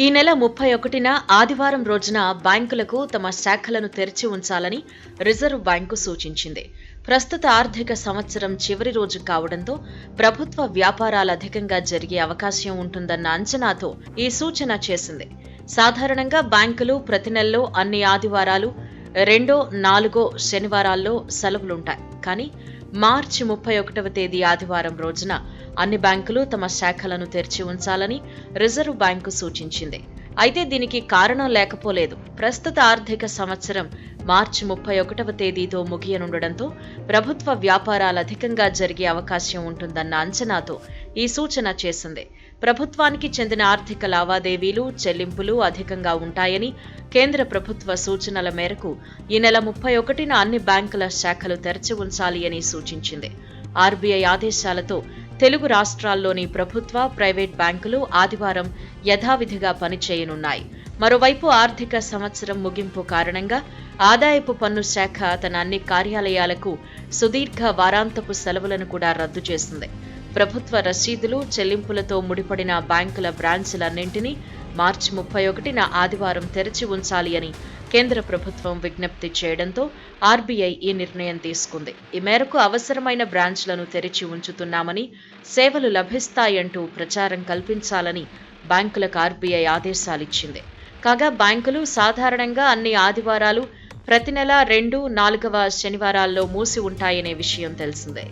ఈ నెల 31న ఆదివారం రోజున బ్యాంకులకు తమ శాఖలను తెరిచి ఉంచాలని రిజర్వ్ బ్యాంకు సూచించింది. ప్రస్తుత ఆర్థిక సంవత్సరం చివరి రోజు కావడంతో ప్రభుత్వ వ్యాపారాలు అధికంగా జరిగే అవకాశం ఉంటుందన్న అంచనాతో ఈ సూచన చేసింది. సాధారణంగా బ్యాంకులు ప్రతి నెలలో అన్ని ఆదివారాలు, 2, 4 శనివారాల్లో సెలవులుంటాయి. కానీ మార్చి 31వ తేదీ ఆదివారం రోజున అన్ని బ్యాంకులు తమ శాఖలను తెరిచి ఉంచాలని రిజర్వ్ బ్యాంకు సూచించింది. అయితే దీనికి కారణం లేకపోలేదు. ప్రస్తుత ఆర్థిక సంవత్సరం మార్చి 31వ తేదీతో ముగియనుండడంతో ప్రభుత్వ వ్యాపారాలు అధికంగా జరిగే అవకాశం ఉంటుందన్న అంచనాతో ఈ సూచన చేసింది. ప్రభుత్వానికి చెందిన ఆర్థిక లావాదేవీలు, చెల్లింపులు అధికంగా ఉంటాయని కేంద్ర ప్రభుత్వ సూచనల మేరకు ఈ నెల 31న అన్ని బ్యాంకుల శాఖలు తెరిచి ఉంచాలి అని సూచించింది. ఆర్బీఐ ఆదేశాలతో తెలుగు రాష్ట్రాల్లోని ప్రభుత్వ, ప్రైవేట్ బ్యాంకులు ఆదివారం యథావిధిగా పనిచేయనున్నాయి. మరోవైపు ఆర్థిక సంవత్సరం ముగింపు కారణంగా ఆదాయపు పన్ను శాఖ తన అన్ని కార్యాలయాలకు సుదీర్ఘ వారాంతపు సెలవులను కూడా రద్దు చేసింది. ప్రభుత్వ రసీదులు, చెల్లింపులతో ముడిపడిన బ్యాంకుల బ్రాంచ్లన్నింటినీ మార్చి 31న ఆదివారం తెరిచి ఉంచాలి అని కేంద్ర ప్రభుత్వం విజ్ఞప్తి చేయడంతో ఆర్బీఐ ఈ నిర్ణయం తీసుకుంది. ఈ మేరకు అవసరమైన బ్రాంచ్లను తెరిచి ఉంచుతున్నామని, సేవలు లభిస్తాయంటూ ప్రచారం కల్పించాలని బ్యాంకులకు ఆర్బీఐ ఆదేశాలిచ్చింది. కాగా బ్యాంకులు సాధారణంగా అన్ని ఆదివారాలు, ప్రతి నెల 2, 4వ శనివారాల్లో మూసి ఉంటాయనే విషయం తెలిసిందే.